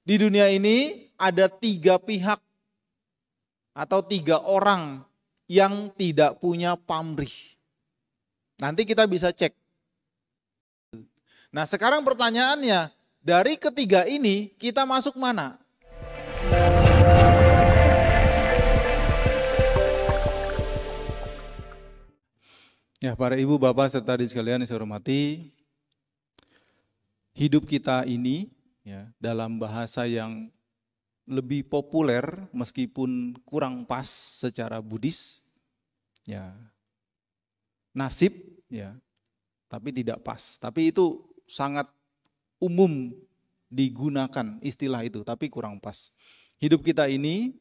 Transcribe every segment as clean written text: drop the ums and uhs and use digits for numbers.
Di dunia ini ada 3 pihak atau 3 orang yang tidak punya pamrih. Nanti kita bisa cek. Nah sekarang pertanyaannya, dari ketiga ini kita masuk mana? Ya, para ibu, bapak, serta adik sekalian yang saya hormati, hidup kita ini ya, dalam bahasa yang lebih populer meskipun kurang pas secara Buddhis, ya nasib, ya, tapi tidak pas. Tapi itu sangat umum digunakan istilah itu, tapi kurang pas. Hidup kita ini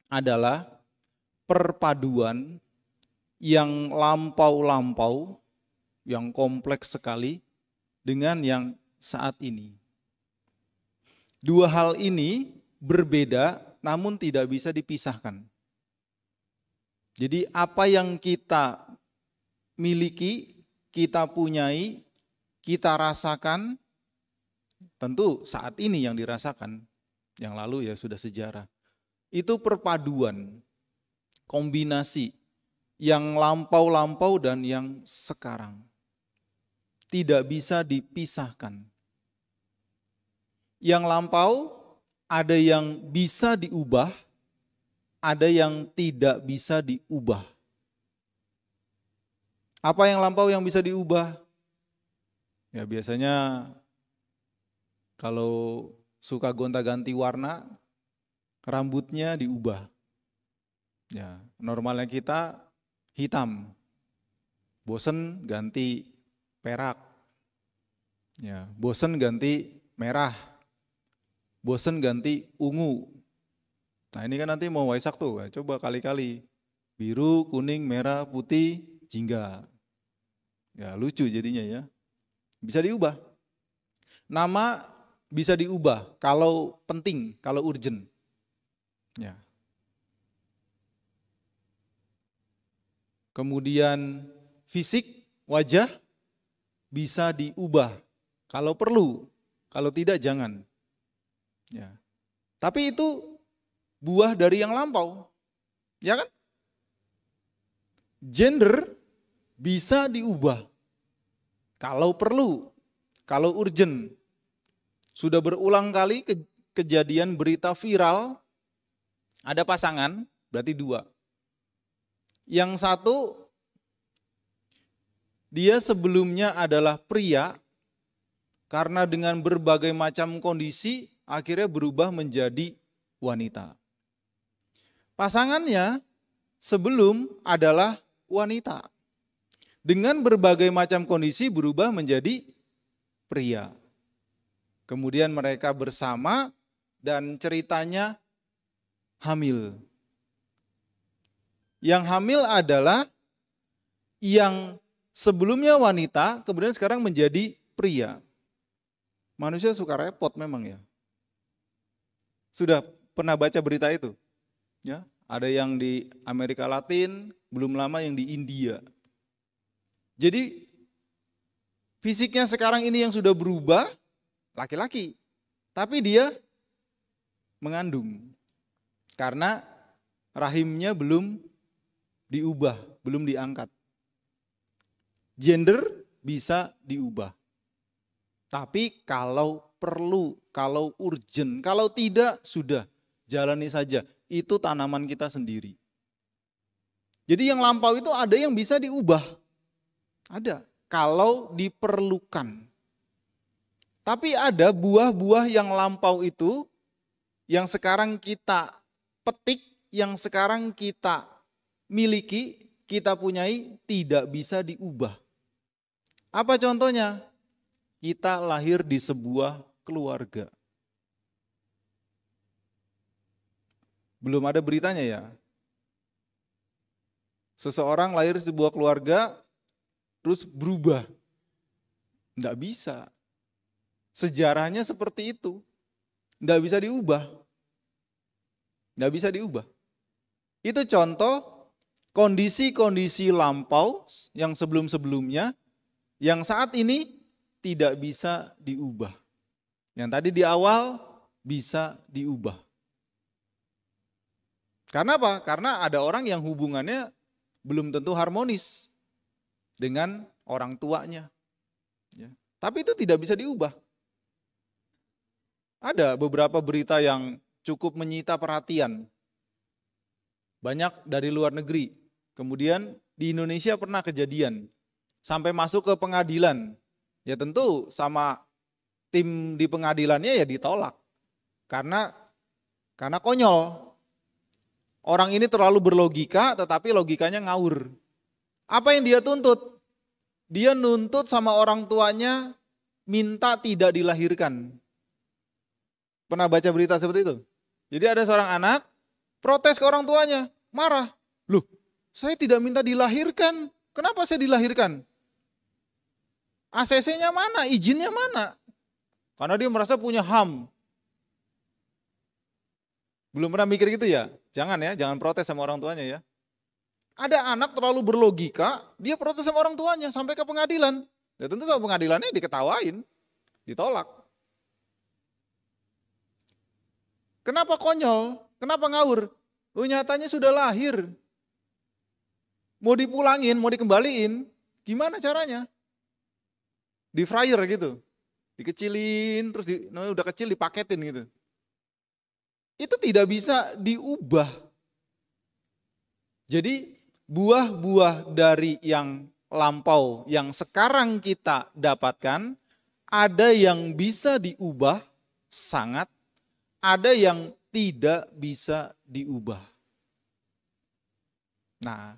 adalah perpaduan yang lampau-lampau, yang kompleks sekali dengan yang saat ini. 2 hal ini berbeda namun tidak bisa dipisahkan. Jadi apa yang kita miliki, kita punyai, kita rasakan, tentu saat ini yang dirasakan, yang lalu ya sudah sejarah. Itu perpaduan, kombinasi yang lampau-lampau dan yang sekarang. Tidak bisa dipisahkan. Yang lampau ada yang bisa diubah, ada yang tidak bisa diubah. Apa yang lampau yang bisa diubah? Ya biasanya kalau suka gonta-ganti warna, rambutnya diubah. Ya, normalnya kita hitam, bosen ganti perak, ya, bosen ganti merah, bosen ganti ungu. Nah ini kan nanti mau Waisak tuh, coba kali-kali biru, kuning, merah, putih, jingga. Ya lucu jadinya ya, bisa diubah. Nama bisa diubah kalau penting, kalau urgent. Ya. Kemudian fisik, wajah bisa diubah kalau perlu, kalau tidak jangan. Ya. Tapi itu buah dari yang lampau, ya kan? Gender bisa diubah kalau perlu, kalau urgent. Sudah berulang kali kejadian berita viral, ada pasangan, berarti 2. Yang satu, dia sebelumnya adalah pria, karena dengan berbagai macam kondisi, akhirnya berubah menjadi wanita. Pasangannya sebelum adalah wanita. Dengan berbagai macam kondisi berubah menjadi pria. Kemudian mereka bersama dan ceritanya hamil. Yang hamil adalah yang sebelumnya wanita, kemudian sekarang menjadi pria. Manusia suka repot memang ya. Sudah pernah baca berita itu? Ya, ada yang di Amerika Latin, belum lama yang di India. Jadi fisiknya sekarang ini yang sudah berubah, laki-laki. Tapi dia mengandung. Karena rahimnya belum diubah, belum diangkat. Gender bisa diubah. Tapi kalau perlu, kalau urgent, kalau tidak sudah jalani saja. Itu tanaman kita sendiri. Jadi yang lampau itu ada yang bisa diubah. Ada, kalau diperlukan. Tapi ada buah-buah yang lampau itu yang sekarang kita petik, yang sekarang kita miliki, kita punyai, tidak bisa diubah. Apa contohnya? Kita lahir di sebuah keluarga. Belum ada beritanya ya. Seseorang lahir di sebuah keluarga, terus berubah. Enggak bisa. Sejarahnya seperti itu. Enggak bisa diubah. Enggak bisa diubah. Itu contoh kondisi-kondisi lampau yang sebelum-sebelumnya, yang saat ini tidak bisa diubah. Yang tadi di awal bisa diubah. Karena apa? Karena ada orang yang hubungannya belum tentu harmonis dengan orang tuanya. Ya. Tapi itu tidak bisa diubah. Ada beberapa berita yang cukup menyita perhatian. Banyak dari luar negeri. Kemudian di Indonesia pernah kejadian. Sampai masuk ke pengadilan. Ya tentu sama tim di pengadilannya ya ditolak. Karena konyol. Orang ini terlalu berlogika tetapi logikanya ngawur. Apa yang dia tuntut? Dia nuntut sama orang tuanya minta tidak dilahirkan. Pernah baca berita seperti itu? Jadi ada seorang anak protes ke orang tuanya, marah. Loh, saya tidak minta dilahirkan. Kenapa saya dilahirkan? ACC-nya mana? Izinnya mana? Karena dia merasa punya HAM. Belum pernah mikir gitu ya? Jangan ya, jangan protes sama orang tuanya ya. Ada anak terlalu berlogika, dia protes sama orang tuanya sampai ke pengadilan. Ya tentu sama pengadilannya diketawain, ditolak. Kenapa konyol? Kenapa ngawur? Oh, nyatanya sudah lahir. Mau dipulangin, mau dikembaliin, gimana caranya? Di fryer gitu, dikecilin, terus udah kecil dipaketin gitu. Itu tidak bisa diubah. Jadi buah-buah dari yang lampau yang sekarang kita dapatkan, ada yang bisa diubah sangat, ada yang tidak bisa diubah. Nah,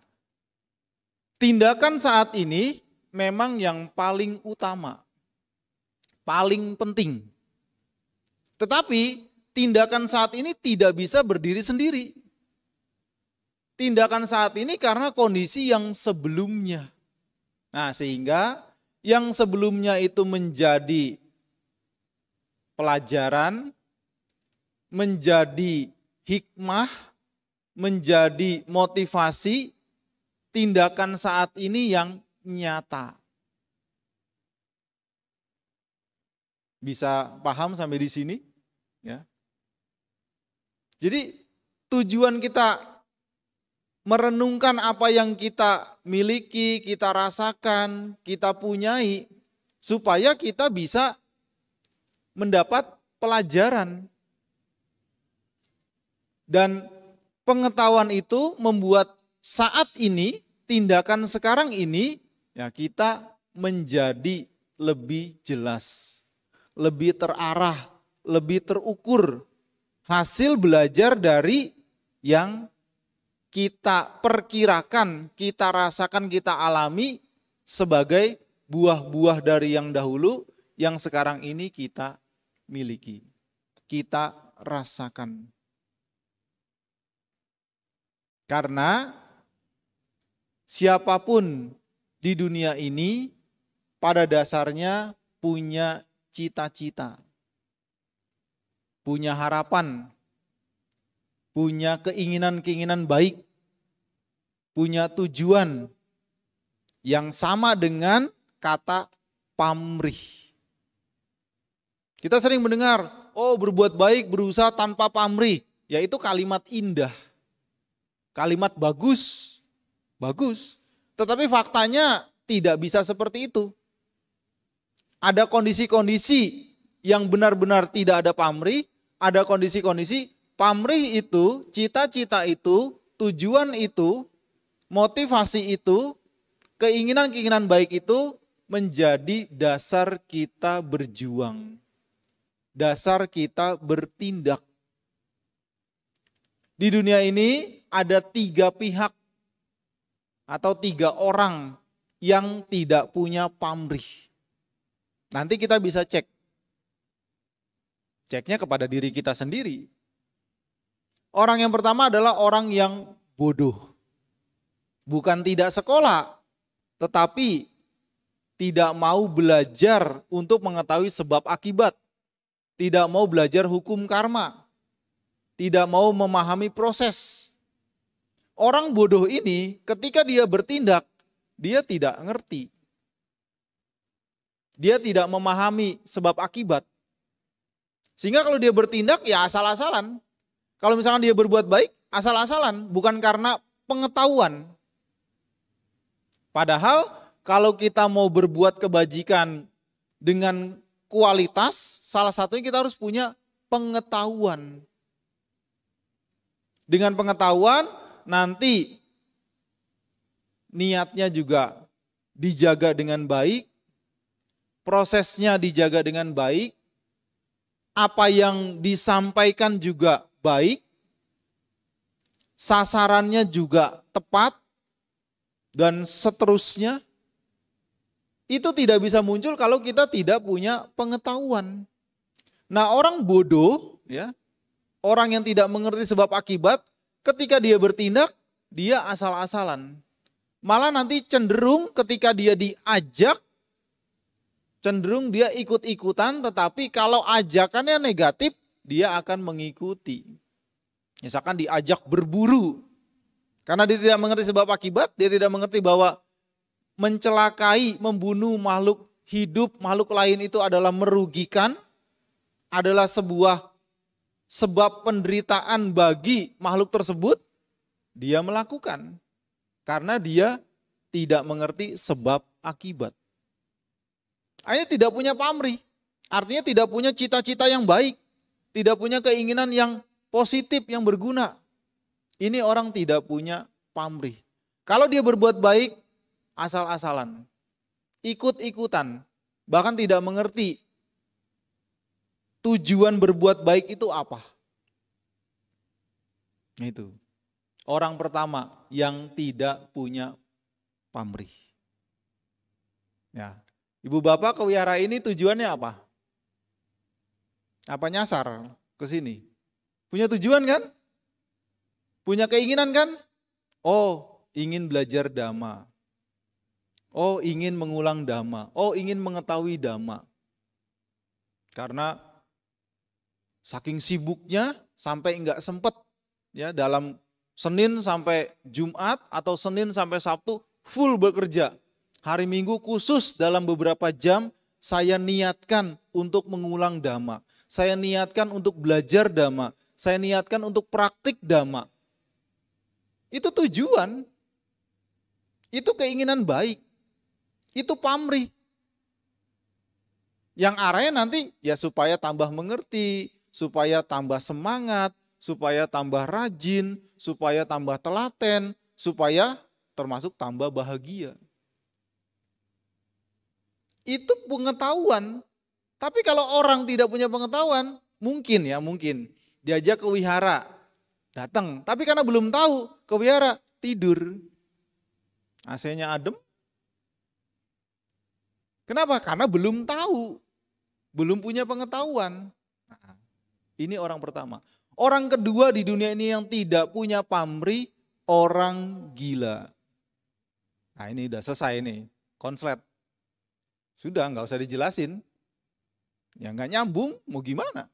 tindakan saat ini memang yang paling utama, paling penting. Tetapi tindakan saat ini tidak bisa berdiri sendiri. Tindakan saat ini karena kondisi yang sebelumnya. Nah, sehingga yang sebelumnya itu menjadi pelajaran, menjadi hikmah, menjadi motivasi, tindakan saat ini yang nyata. Bisa paham sampai di sini? Ya. Jadi tujuan kita merenungkan apa yang kita miliki, kita rasakan, kita punyai, supaya kita bisa mendapat pelajaran. Dan pengetahuan itu membuat saat ini, tindakan sekarang ini, ya kita menjadi lebih jelas, lebih terarah, lebih terukur. Hasil belajar dari yang kita perkirakan, kita rasakan, kita alami sebagai buah-buah dari yang dahulu, yang sekarang ini kita miliki, kita rasakan. Karena siapapun di dunia ini pada dasarnya punya cita-cita, punya harapan, punya keinginan-keinginan baik, punya tujuan yang sama dengan kata pamrih. Kita sering mendengar, oh berbuat baik berusaha tanpa pamrih, yaitu kalimat indah, kalimat bagus, bagus. Tetapi faktanya tidak bisa seperti itu. Ada kondisi-kondisi yang benar-benar tidak ada pamrih, ada kondisi-kondisi pamrih itu, cita-cita itu, tujuan itu, motivasi itu, keinginan-keinginan baik itu menjadi dasar kita berjuang, dasar kita bertindak. Di dunia ini ada 3 pihak atau 3 orang yang tidak punya pamrih. Nanti kita bisa cek. Ceknya kepada diri kita sendiri. Orang yang pertama adalah orang yang bodoh. Bukan tidak sekolah, tetapi tidak mau belajar untuk mengetahui sebab akibat. Tidak mau belajar hukum karma. Tidak mau memahami proses. Orang bodoh ini ketika dia bertindak, dia tidak ngerti. Dia tidak memahami sebab akibat. Sehingga kalau dia bertindak ya asal-asalan. Kalau misalkan dia berbuat baik, asal-asalan, bukan karena pengetahuan. Padahal kalau kita mau berbuat kebajikan dengan kualitas, salah satunya kita harus punya pengetahuan. Dengan pengetahuan nanti niatnya juga dijaga dengan baik, prosesnya dijaga dengan baik, apa yang disampaikan juga baik, sasarannya juga tepat, dan seterusnya. Itu tidak bisa muncul kalau kita tidak punya pengetahuan. Nah, orang bodoh, ya, orang yang tidak mengerti sebab akibat, ketika dia bertindak, dia asal-asalan. Malah nanti cenderung ketika dia diajak, cenderung dia ikut-ikutan, tetapi kalau ajakannya negatif, dia akan mengikuti. Misalkan diajak berburu, karena dia tidak mengerti sebab akibat, dia tidak mengerti bahwa mencelakai, membunuh makhluk hidup, makhluk lain itu adalah merugikan, adalah sebuah sebab penderitaan bagi makhluk tersebut, dia melakukan. Karena dia tidak mengerti sebab akibat. Akhirnya tidak punya pamrih, artinya tidak punya cita-cita yang baik, tidak punya keinginan yang positif, yang berguna. Ini orang tidak punya pamrih. Kalau dia berbuat baik, asal-asalan, ikut-ikutan, bahkan tidak mengerti tujuan berbuat baik itu apa. Itu orang pertama yang tidak punya pamrih. Ya, ibu bapak ke wihara ini tujuannya apa? Apa nyasar ke sini? Punya tujuan kan? Punya keinginan kan? Oh, ingin belajar dhamma. Oh, ingin mengulang dhamma. Oh, ingin mengetahui dhamma. Karena saking sibuknya sampai enggak sempat, ya, dalam Senin sampai Jumat atau Senin sampai Sabtu full bekerja. Hari Minggu khusus dalam beberapa jam saya niatkan untuk mengulang dhamma. Saya niatkan untuk belajar dhamma. Saya niatkan untuk praktik dhamma. Itu tujuan. Itu keinginan baik. Itu pamrih. Yang arahnya nanti ya supaya tambah mengerti, supaya tambah semangat, supaya tambah rajin, supaya tambah telaten, supaya termasuk tambah bahagia. Itu pengetahuan. Tapi kalau orang tidak punya pengetahuan, mungkin diajak ke wihara, datang. Tapi karena belum tahu ke wihara, tidur. AC-nya adem. Kenapa? Karena belum tahu, belum punya pengetahuan. Nah, ini orang pertama. Orang kedua di dunia ini yang tidak punya pamrih, orang gila. Nah, ini udah selesai nih, konslet. Sudah, nggak usah dijelasin. Ya nggak nyambung, mau gimana?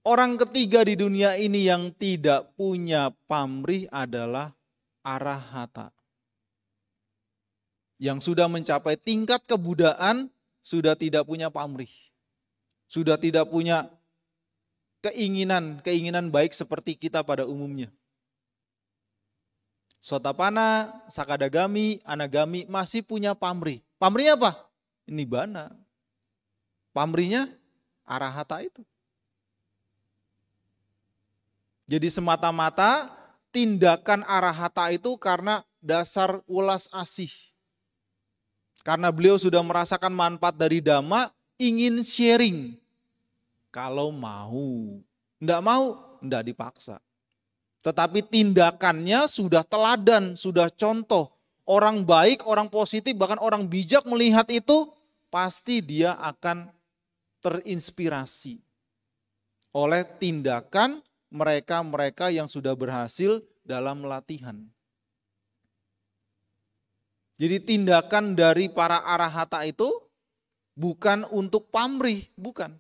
Orang ketiga di dunia ini yang tidak punya pamrih adalah arahata. Yang sudah mencapai tingkat kebudaan, sudah tidak punya pamrih. Sudah tidak punya keinginan baik seperti kita pada umumnya. Sotapana, Sakadagami, Anagami masih punya pamrih. Pamrihnya apa? Nibbana. Pamrihnya arahata itu. Jadi semata-mata tindakan arahata itu karena dasar welas asih. Karena beliau sudah merasakan manfaat dari dhamma, ingin sharing. Kalau mau. Enggak mau, enggak dipaksa. Tetapi tindakannya sudah teladan, sudah contoh. Orang baik, orang positif, bahkan orang bijak melihat itu, pasti dia akan terinspirasi oleh tindakan mereka-mereka yang sudah berhasil dalam latihan. Jadi tindakan dari para arahata itu bukan untuk pamrih, bukan.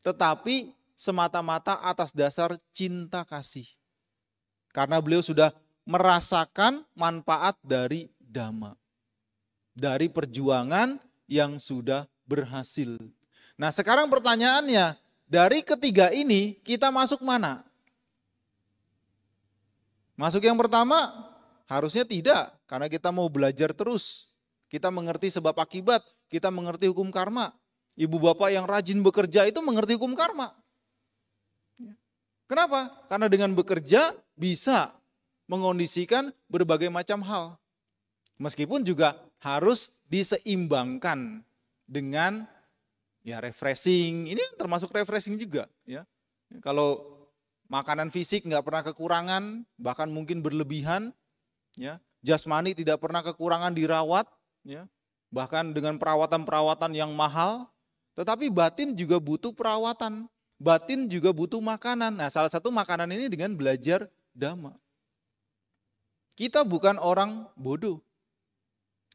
Tetapi semata-mata atas dasar cinta kasih. Karena beliau sudah merasakan manfaat dari dhamma. Dari perjuangan yang sudah berhasil. Nah sekarang pertanyaannya, dari ketiga ini kita masuk mana? Masuk yang pertama? Harusnya tidak, karena kita mau belajar terus. Kita mengerti sebab akibat, kita mengerti hukum karma. Ibu bapak yang rajin bekerja itu mengerti hukum karma. Kenapa? Karena dengan bekerja bisa mengondisikan berbagai macam hal. Meskipun juga harus diseimbangkan dengan ya refreshing. Ini termasuk refreshing juga. Ya. Kalau makanan fisik nggak pernah kekurangan, bahkan mungkin berlebihan, ya. Jasmani tidak pernah kekurangan dirawat, ya. Bahkan dengan perawatan-perawatan yang mahal, tetapi batin juga butuh perawatan. Batin juga butuh makanan. Nah, salah satu makanan ini dengan belajar dhamma. Kita bukan orang bodoh.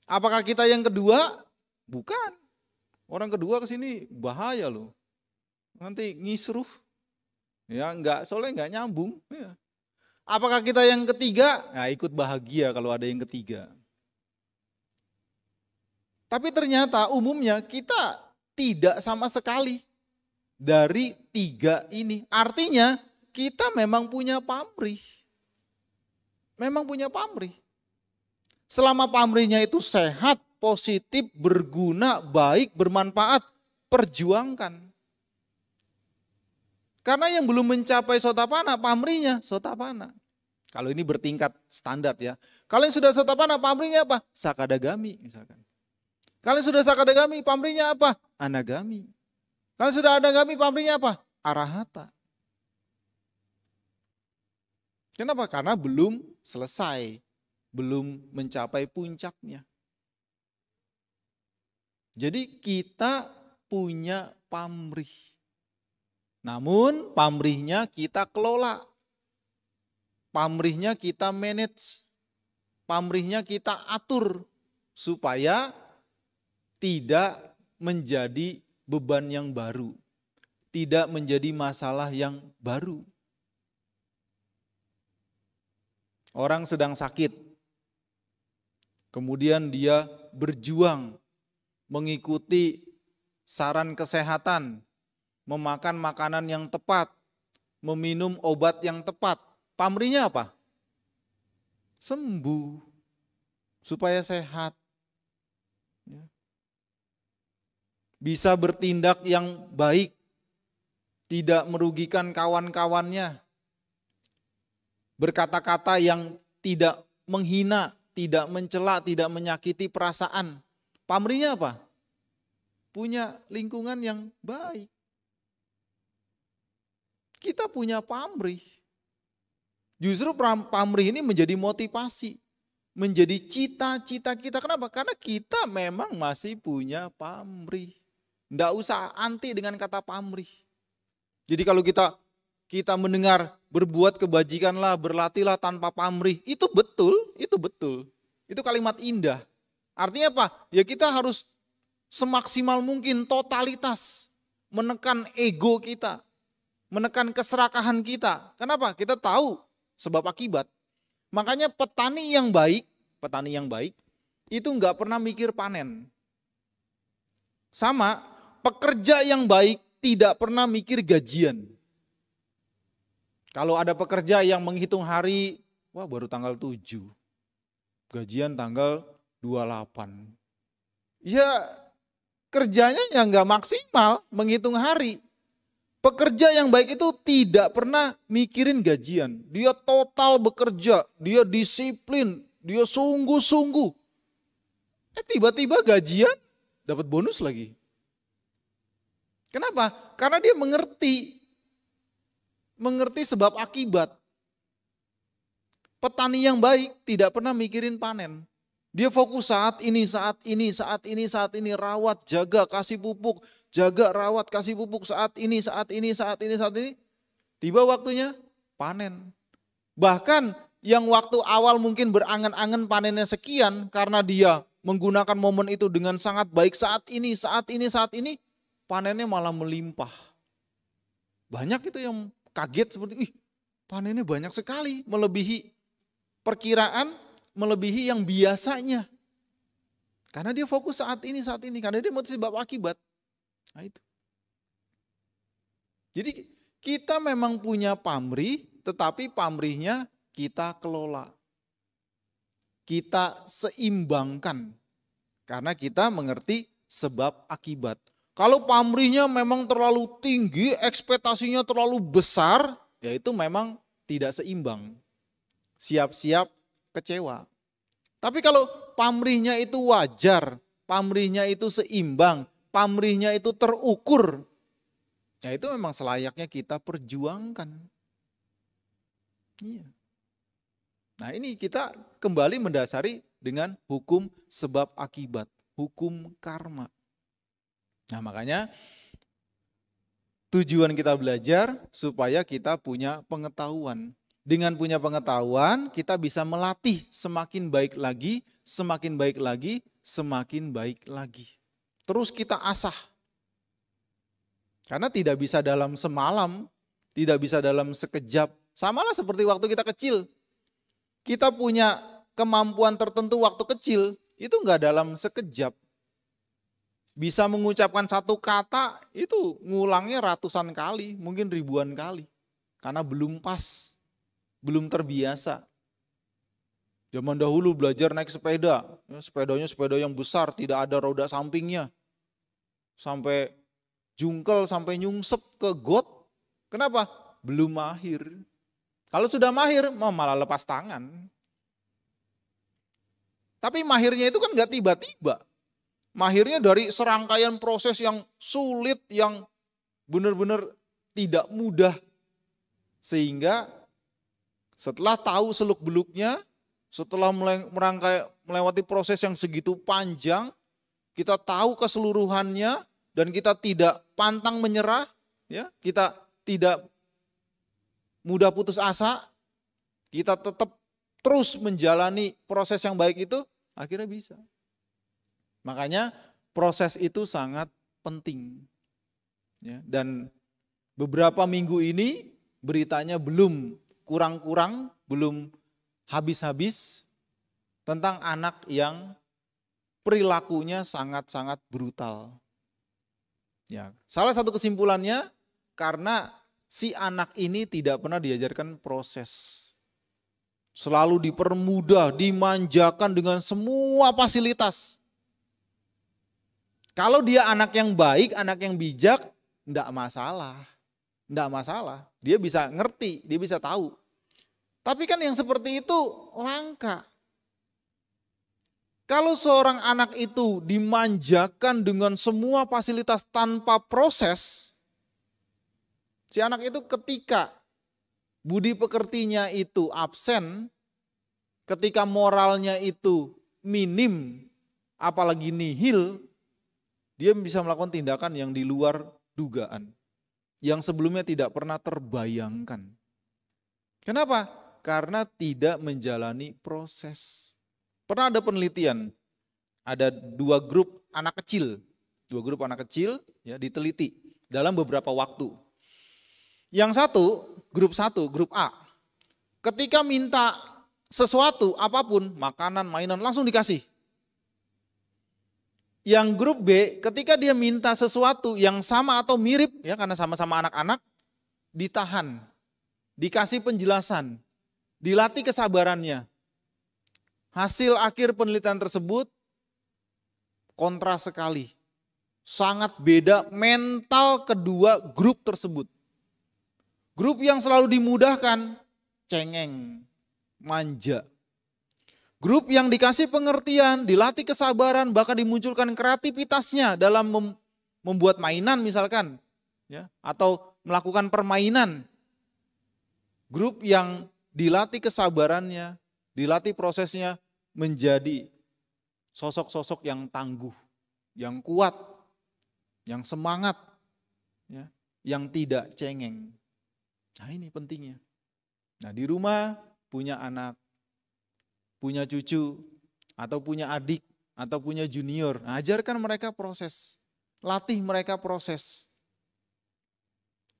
Apakah kita yang kedua? Bukan. Orang kedua ke sini bahaya loh. Nanti ngisruh. Ya, soalnya enggak nyambung. Ya. Apakah kita yang ketiga? Nah, ikut bahagia kalau ada yang ketiga. Tapi ternyata umumnya kita tidak sama sekali dari tiga ini. Artinya kita memang punya pamrih. Memang punya pamrih. Selama pamrihnya itu sehat, positif, berguna, baik, bermanfaat, perjuangkan. Karena yang belum mencapai sotapana, pamrihnya sotapana. Kalau ini bertingkat standar ya. Kalau yang sudah sotapana, pamrihnya apa? Sakadagami misalkan. Kalau yang sudah sakadagami, pamrihnya apa? Anagami. Kalau sudah anagami, pamrihnya apa? Arahata. Kenapa? Karena belum selesai. Belum mencapai puncaknya. Jadi kita punya pamrih. Namun pamrihnya kita kelola. Pamrihnya kita manage. Pamrihnya kita atur. Supaya tidak menjadi beban yang baru. Tidak menjadi masalah yang baru. Orang sedang sakit. Kemudian dia berjuang mengikuti saran kesehatan, memakan makanan yang tepat, meminum obat yang tepat. Pamrihnya apa? Sembuh, supaya sehat. Bisa bertindak yang baik, tidak merugikan kawan-kawannya. Berkata-kata yang tidak menghina, tidak mencela, tidak menyakiti perasaan. Pamrihnya apa? Punya lingkungan yang baik. Kita punya pamrih. Justru pamrih ini menjadi motivasi. Menjadi cita-cita kita. Kenapa? Karena kita memang masih punya pamrih. Nggak usah anti dengan kata pamrih. Jadi kalau kita mendengar berbuat kebajikanlah, berlatihlah tanpa pamrih. Itu betul, itu betul. Itu kalimat indah. Artinya apa? Ya kita harus semaksimal mungkin totalitas menekan ego kita, menekan keserakahan kita. Kenapa? Kita tahu sebab akibat. Makanya petani yang baik itu nggak pernah mikir panen. Sama, pekerja yang baik tidak pernah mikir gajian. Kalau ada pekerja yang menghitung hari, wah baru tanggal 7, gajian tanggal 28. Ya kerjanya yang nggak maksimal menghitung hari. Pekerja yang baik itu tidak pernah mikirin gajian. Dia total bekerja, dia disiplin, dia sungguh-sungguh. Tiba-tiba gajian dapat bonus lagi. Kenapa? Karena dia mengerti sebab akibat. Petani yang baik tidak pernah mikirin panen. Dia fokus saat ini, rawat, jaga, kasih pupuk, jaga, rawat, kasih pupuk saat ini. Tiba waktunya panen. Bahkan yang waktu awal mungkin berangan-angan panennya sekian karena dia menggunakan momen itu dengan sangat baik saat ini, panennya malah melimpah. Banyak itu yang kaget seperti, panennya banyak sekali, melebihi perkiraan, melebihi yang biasanya. Karena dia fokus saat ini, karena dia mau sebab akibat. Nah itu. Jadi kita memang punya pamrih, tetapi pamrihnya kita kelola. Kita seimbangkan. Karena kita mengerti sebab akibat. Kalau pamrihnya memang terlalu tinggi, ekspektasinya terlalu besar, ya itu memang tidak seimbang. Siap-siap kecewa. Tapi kalau pamrihnya itu wajar, pamrihnya itu seimbang, pamrihnya itu terukur, ya itu memang selayaknya kita perjuangkan. Iya. Nah ini kita kembali mendasari dengan hukum sebab akibat, hukum karma. Nah makanya tujuan kita belajar supaya kita punya pengetahuan. Dengan punya pengetahuan kita bisa melatih semakin baik lagi, semakin baik lagi, semakin baik lagi. Terus kita asah. Karena tidak bisa dalam semalam, tidak bisa dalam sekejap. Samalah seperti waktu kita kecil. Kita punya kemampuan tertentu waktu kecil, itu enggak dalam sekejap. Bisa mengucapkan satu kata, itu ngulangnya ratusan kali, mungkin ribuan kali. Karena belum pas, belum terbiasa. Zaman dahulu belajar naik sepeda, sepedanya sepeda yang besar, tidak ada roda sampingnya. Sampai jungkel, sampai nyungsep ke got. Kenapa? Belum mahir. Kalau sudah mahir, malah lepas tangan. Tapi mahirnya itu kan nggak tiba-tiba. Mahirnya dari serangkaian proses yang sulit, yang benar-benar tidak mudah. Sehingga setelah tahu seluk-beluknya, setelah melewati proses yang segitu panjang, kita tahu keseluruhannya dan kita tidak pantang menyerah, ya, kita tidak mudah putus asa, kita tetap terus menjalani proses yang baik itu, akhirnya bisa. Makanya proses itu sangat penting. Ya, dan beberapa minggu ini beritanya belum kurang-kurang, belum habis-habis tentang anak yang perilakunya sangat-sangat brutal. Ya, salah satu kesimpulannya karena si anak ini tidak pernah diajarkan proses. Selalu dipermudah, dimanjakan dengan semua fasilitas. Kalau dia anak yang baik, anak yang bijak, enggak masalah. Enggak masalah, dia bisa ngerti, dia bisa tahu. Tapi kan yang seperti itu langka. Kalau seorang anak itu dimanjakan dengan semua fasilitas tanpa proses, si anak itu ketika budi pekertinya itu absen, ketika moralnya itu minim, apalagi nihil, dia bisa melakukan tindakan yang di luar dugaan, yang sebelumnya tidak pernah terbayangkan. Kenapa? Karena tidak menjalani proses. Pernah ada penelitian, ada dua grup anak kecil ya, diteliti dalam beberapa waktu. Yang satu, grup A, ketika minta sesuatu apapun, makanan, mainan, langsung dikasih. Yang grup B, ketika dia minta sesuatu yang sama atau mirip, ya karena sama-sama anak-anak, ditahan, dikasih penjelasan, dilatih kesabarannya. Hasil akhir penelitian tersebut kontras sekali. Sangat beda mental kedua grup tersebut. Grup yang selalu dimudahkan, cengeng, manja. Grup yang dikasih pengertian, dilatih kesabaran, bahkan dimunculkan kreativitasnya dalam membuat mainan misalkan, ya, atau melakukan permainan. Grup yang dilatih kesabarannya, dilatih prosesnya menjadi sosok-sosok yang tangguh, yang kuat, yang semangat, ya, yang tidak cengeng. Nah ini pentingnya. Nah di rumah punya anak, punya cucu, atau punya adik, atau punya junior. Nah, ajarkan mereka proses, latih mereka proses.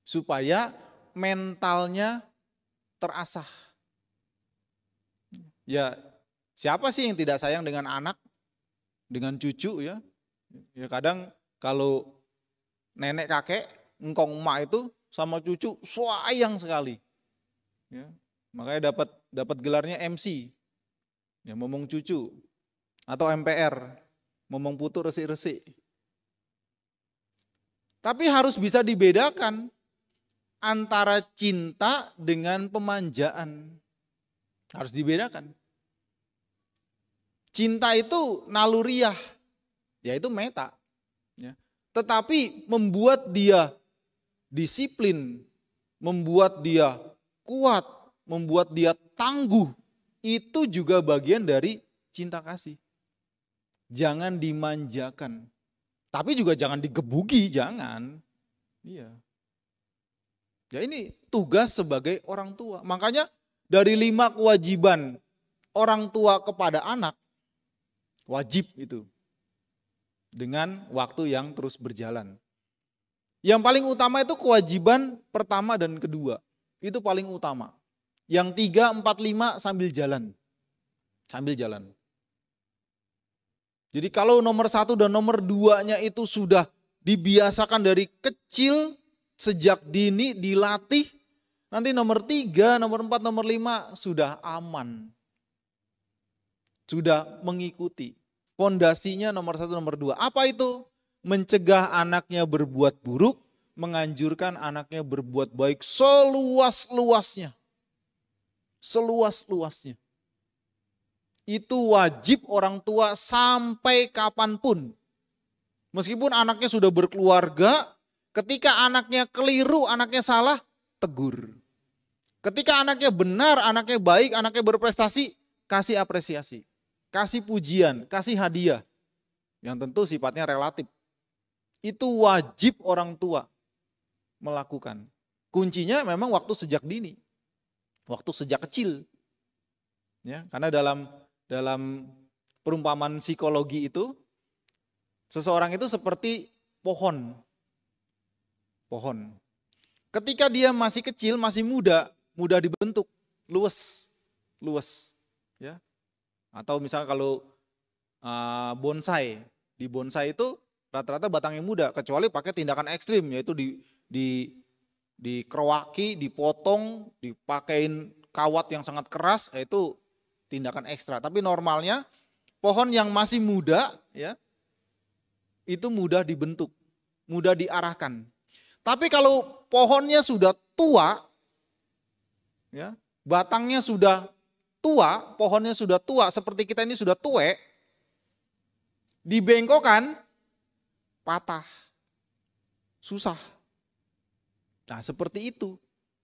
Supaya mentalnya terasah. Ya, siapa sih yang tidak sayang dengan anak, dengan cucu ya? Ya kadang kalau nenek kakek, engkong emak itu sama cucu sayang sekali. Ya, makanya dapat gelarnya MC, ya, momong cucu, atau MPR, momong putu resik-resik. Tapi harus bisa dibedakan antara cinta dengan pemanjaan. Harus dibedakan. Cinta itu naluriah, yaitu meta. Ya. Tetapi membuat dia disiplin, membuat dia kuat, membuat dia tangguh, itu juga bagian dari cinta kasih. Jangan dimanjakan. Tapi juga jangan digebuki, jangan. Iya. Ya ini tugas sebagai orang tua. Makanya dari 5 kewajiban orang tua kepada anak, wajib itu. Dengan waktu yang terus berjalan. Yang paling utama itu kewajiban pertama dan kedua. Itu paling utama. Yang 3, 4, 5 sambil jalan. Sambil jalan. Jadi kalau nomor 1 dan nomor 2-nya itu sudah dibiasakan dari kecil, sejak dini dilatih, nanti nomor 3, nomor 4, nomor 5 sudah aman. Sudah mengikuti. Fondasinya nomor 1, nomor 2. Apa itu? Mencegah anaknya berbuat buruk, menganjurkan anaknya berbuat baik seluas-luasnya. Seluas-luasnya. Itu wajib orang tua sampai kapanpun. Meskipun anaknya sudah berkeluarga, ketika anaknya keliru, anaknya salah, tegur. Ketika anaknya benar, anaknya baik, anaknya berprestasi, kasih apresiasi. Kasih pujian, kasih hadiah. Yang tentu sifatnya relatif. Itu wajib orang tua melakukan. Kuncinya memang waktu sejak dini. Waktu sejak kecil. Ya, karena dalam perumpamaan psikologi itu, seseorang itu seperti pohon. Pohon. Ketika dia masih kecil, masih muda, mudah dibentuk, luwes. Ya. Atau misalnya kalau bonsai, di bonsai itu rata-rata batangnya muda, kecuali pakai tindakan ekstrim, yaitu dikerowaki, dipotong, dipakein kawat yang sangat keras, itu tindakan ekstra. Tapi normalnya pohon yang masih muda, ya, itu mudah dibentuk, mudah diarahkan. Tapi kalau pohonnya sudah tua, ya, batangnya sudah tua, pohonnya sudah tua, seperti kita ini sudah tuek, dibengkokkan, patah, susah. Nah seperti itu.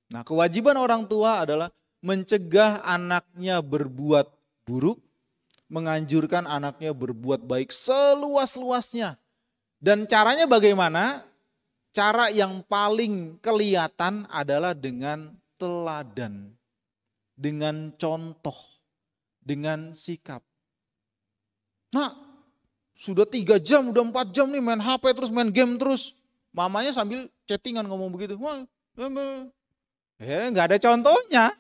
Nah kewajiban orang tua adalah mencegah anaknya berbuat buruk, menganjurkan anaknya berbuat baik seluas-luasnya. Dan caranya bagaimana? Cara yang paling kelihatan adalah dengan teladan, dengan contoh, dengan sikap. Nah, sudah 3 jam, udah 4 jam nih main HP terus, main game terus. Mamanya sambil chattingan ngomong begitu. Nggak ada contohnya.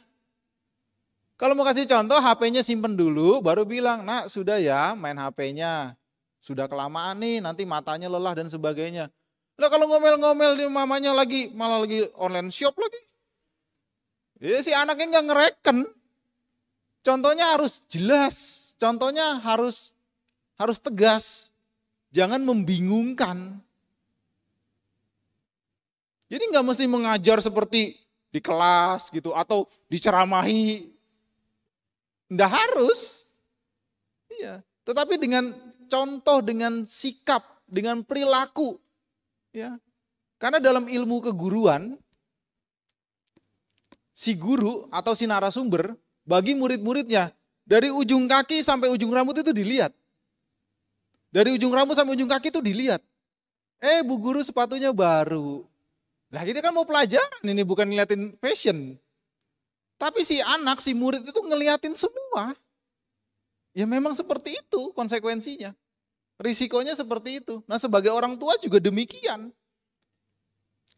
Kalau mau kasih contoh, HP-nya simpen dulu, baru bilang, nak sudah ya main HP-nya. Sudah kelamaan nih, nanti matanya lelah dan sebagainya. Lah kalau ngomel-ngomel di mamanya lagi, malah lagi online shop lagi. Ya si anaknya nggak ngereken. Contohnya harus jelas, contohnya harus tegas. Jangan membingungkan. Jadi nggak mesti mengajar seperti di kelas gitu, atau diceramahi. Nggak harus. Iya. Tetapi dengan contoh, dengan sikap, dengan perilaku. Ya. Karena dalam ilmu keguruan, si guru atau si narasumber bagi murid-muridnya dari ujung kaki sampai ujung rambut itu dilihat. Dari ujung rambut sampai ujung kaki itu dilihat. Bu guru sepatunya baru. Nah kita kan mau pelajaran ini, bukan ngeliatin fashion. Tapi si anak, si murid itu ngeliatin semua. Ya memang seperti itu konsekuensinya. Risikonya seperti itu. Nah sebagai orang tua juga demikian.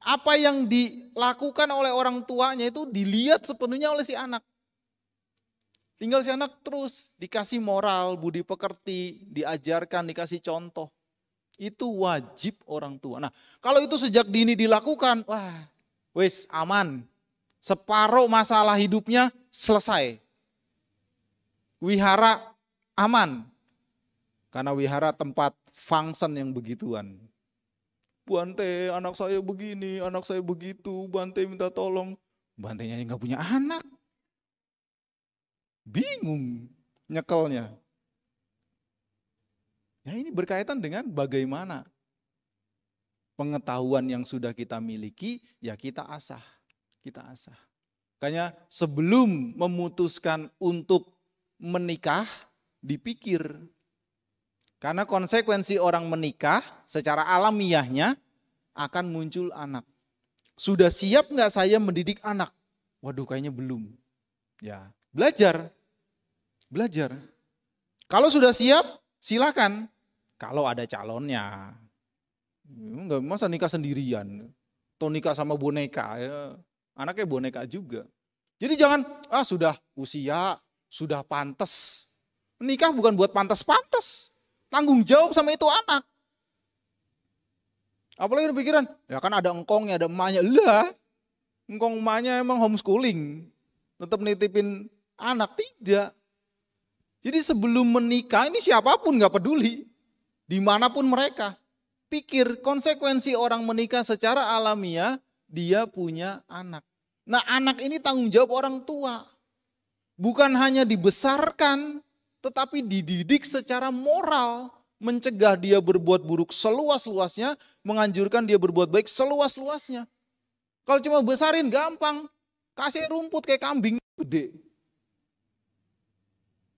Apa yang dilakukan oleh orang tuanya itu dilihat sepenuhnya oleh si anak. Tinggal si anak terus dikasih moral, budi pekerti, diajarkan, dikasih contoh. Itu wajib orang tua. Nah kalau itu sejak dini dilakukan, wah Wis aman. Separuh masalah hidupnya selesai. Wihara aman. Karena wihara tempat function yang begituan. Bante, anak saya begini, anak saya begitu, Bante minta tolong. Bantenya nggak punya anak. Bingung nyekelnya. Ya ini berkaitan dengan bagaimana pengetahuan yang sudah kita miliki, ya kita asah. Kita asah. Makanya sebelum memutuskan untuk menikah, dipikir. Karena konsekuensi orang menikah secara alamiahnya akan muncul anak. Sudah siap nggak saya mendidik anak? Waduh kayaknya belum. Ya belajar. Belajar. Kalau sudah siap silakan. Kalau ada calonnya. Enggak, masa nikah sendirian. Atau nikah sama boneka. Ya. Anaknya boneka juga. Jadi jangan, sudah usia, sudah pantas. Nikah bukan buat pantas-pantas. Tanggung jawab sama itu anak. Apalagi berpikiran, ya kan ada engkongnya, ada emaknya. Lah, engkong emaknya emang homeschooling. Tetap nitipin anak, tidak. Jadi sebelum menikah ini siapapun gak peduli. Dimanapun mereka. Pikir konsekuensi orang menikah secara alamiah, dia punya anak. Nah anak ini tanggung jawab orang tua. Bukan hanya dibesarkan, tetapi dididik secara moral. Mencegah dia berbuat buruk seluas-luasnya, menganjurkan dia berbuat baik seluas-luasnya. Kalau cuma besarin gampang, kasih rumput kayak kambing gede.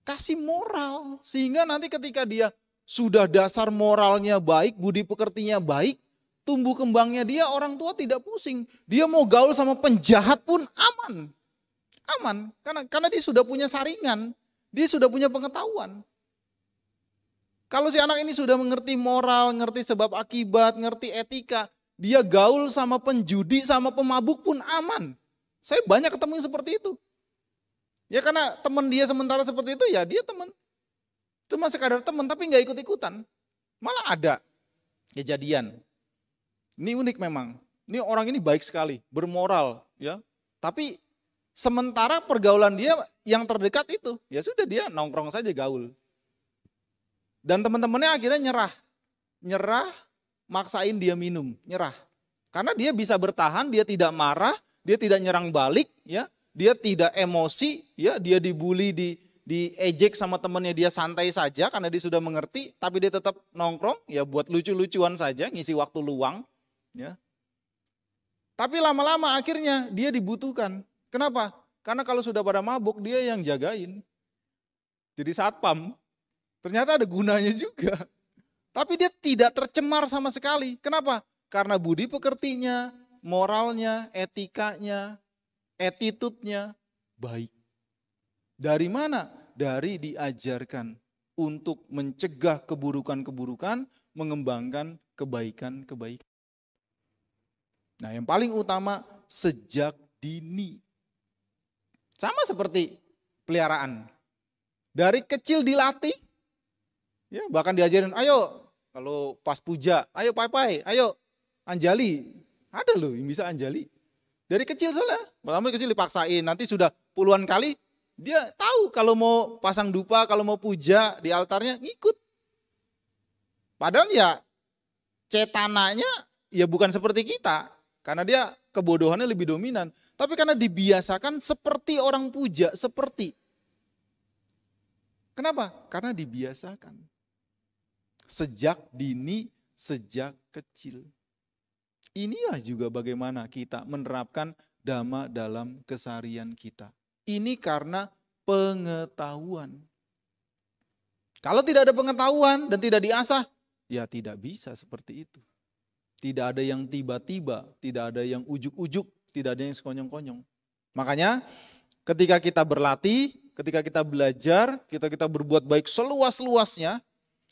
Kasih moral, sehingga nanti ketika dia sudah dasar moralnya baik, budi pekertinya baik, tumbuh kembangnya dia orang tua tidak pusing. Dia mau gaul sama penjahat pun aman. Aman, karena dia sudah punya saringan, dia sudah punya pengetahuan. Kalau si anak ini sudah mengerti moral, ngerti sebab akibat, ngerti etika, dia gaul sama penjudi, sama pemabuk pun aman. Saya banyak ketemu yang seperti itu. Ya karena teman dia sementara seperti itu, ya dia teman. Cuma sekadar teman tapi nggak ikut-ikutan. Malah ada kejadian. Ini unik memang. Ini orang ini baik sekali, bermoral, ya. Tapi sementara pergaulan dia yang terdekat itu, ya sudah dia nongkrong saja gaul. Dan teman-temannya akhirnya nyerah, maksain dia minum, nyerah. Karena dia bisa bertahan, dia tidak marah, dia tidak nyerang balik, ya. Dia tidak emosi, ya. Dia dibully, diejek sama temannya, dia santai saja karena dia sudah mengerti, tapi dia tetap nongkrong, ya buat lucu-lucuan saja, ngisi waktu luang, ya. Tapi lama-lama akhirnya dia dibutuhkan. Kenapa? Karena kalau sudah pada mabuk dia yang jagain. Jadi satpam. Ternyata ada gunanya juga. Tapi dia tidak tercemar sama sekali. Kenapa? Karena budi pekertinya, moralnya, etikanya, attitude-nya baik. Dari mana? Dari diajarkan untuk mencegah keburukan-keburukan, mengembangkan kebaikan-kebaikan. Nah yang paling utama sejak dini. Sama seperti peliharaan. Dari kecil dilatih, ya bahkan diajarin, ayo kalau pas puja, ayo pai-pai, ayo anjali. Ada loh yang bisa anjali. Dari kecil soalnya, pertama kecil dipaksain, nanti sudah puluhan kali dia tahu kalau mau pasang dupa, kalau mau puja di altarnya ngikut. Padahal ya cetananya ya bukan seperti kita, karena dia kebodohannya lebih dominan. Tapi karena dibiasakan seperti orang puja, seperti. Kenapa? Karena dibiasakan. Sejak dini, sejak kecil. Inilah juga bagaimana kita menerapkan dhamma dalam keseharian kita. Ini karena pengetahuan. Kalau tidak ada pengetahuan dan tidak diasah, ya tidak bisa seperti itu. Tidak ada yang tiba-tiba, tidak ada yang ujuk-ujuk, tidak ada yang sekonyong-konyong. Makanya ketika kita berlatih, ketika kita belajar, kita berbuat baik seluas-luasnya,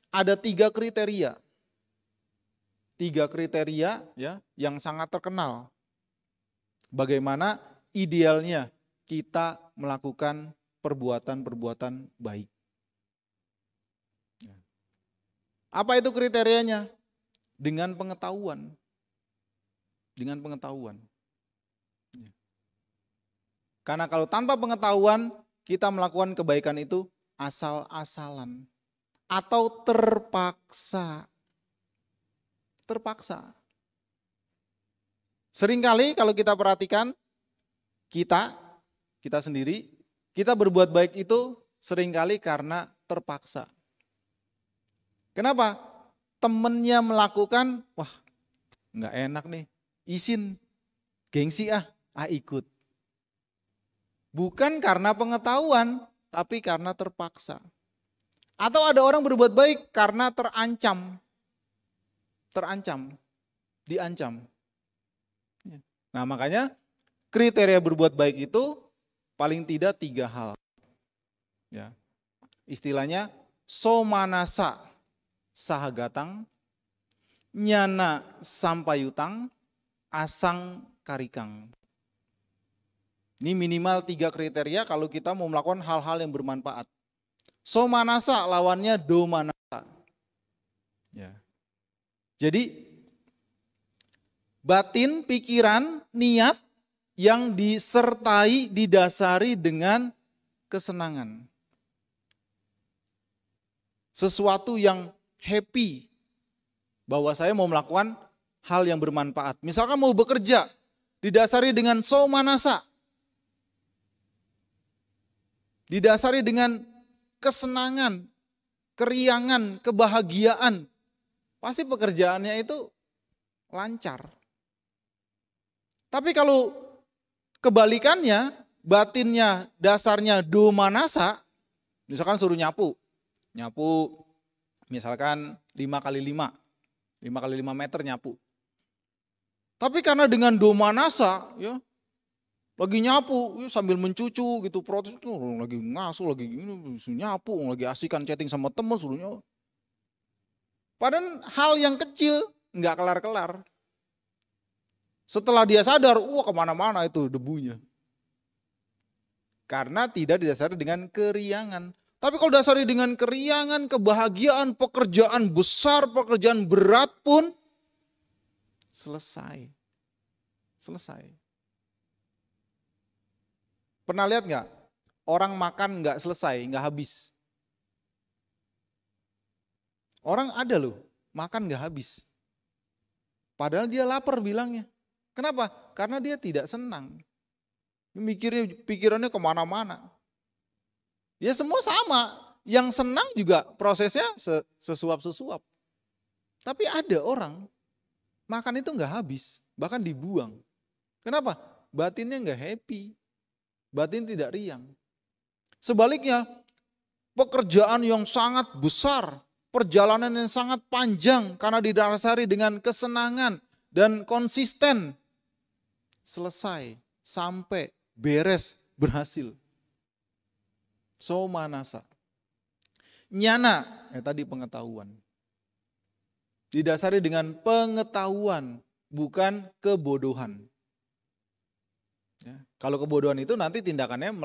ada 3 kriteria. 3 kriteria ya yang sangat terkenal. Bagaimana idealnya kita melakukan perbuatan-perbuatan baik. Apa itu kriterianya? Dengan pengetahuan. Dengan pengetahuan. Karena kalau tanpa pengetahuan kita melakukan kebaikan itu asal-asalan atau terpaksa. Terpaksa. Seringkali kalau kita perhatikan kita sendiri, kita berbuat baik itu seringkali karena terpaksa. Kenapa? Temennya melakukan, wah nggak enak nih, izin, gengsi ikut. Bukan karena pengetahuan, tapi karena terpaksa. Atau ada orang berbuat baik karena terancam. Diancam. Nah makanya kriteria berbuat baik itu paling tidak 3 hal. Ya. Istilahnya somanasa sahagatang, nyana sampayutang, asang karikang. Ini minimal 3 kriteria kalau kita mau melakukan hal-hal yang bermanfaat. Somanasa lawannya domanasa. Ya. Jadi batin, pikiran, niat yang disertai, didasari dengan kesenangan. Sesuatu yang happy, bahwa saya mau melakukan hal yang bermanfaat. Misalkan mau bekerja, didasari dengan somanasa. Didasari dengan kesenangan, keriangan, kebahagiaan. Pasti pekerjaannya itu lancar. Tapi kalau kebalikannya, batinnya dasarnya domanasa, misalkan suruh nyapu misalkan 5 kali 5 meter nyapu. Tapi karena dengan domanasa, ya, lagi nyapu sambil mencucu gitu, protes lagi ngasuh, lagi gini, nyapu, lagi asikan chatting sama temen, suruh nyapu. Padahal hal yang kecil nggak kelar-kelar. Setelah dia sadar, wah kemana-mana itu debunya. Karena tidak didasari dengan keriangan. Tapi kalau dasari dengan keriangan, kebahagiaan, pekerjaan besar, pekerjaan berat pun selesai. Pernah lihat nggak? Orang makan nggak selesai, nggak habis. Orang ada loh, makan nggak habis. Padahal dia lapar bilangnya. Kenapa? Karena dia tidak senang. Pikirannya kemana-mana. Ya semua sama. Yang senang juga prosesnya sesuap-sesuap. Tapi ada orang makan itu nggak habis, bahkan dibuang. Kenapa? Batinnya nggak happy. Batin tidak riang. Sebaliknya, pekerjaan yang sangat besar, perjalanan yang sangat panjang karena didasari dengan kesenangan dan konsisten. Selesai, sampai, beres, berhasil. Somanasa. Nyana, tadi pengetahuan. Didasari dengan pengetahuan, bukan kebodohan. Ya, kalau kebodohan itu nanti tindakannya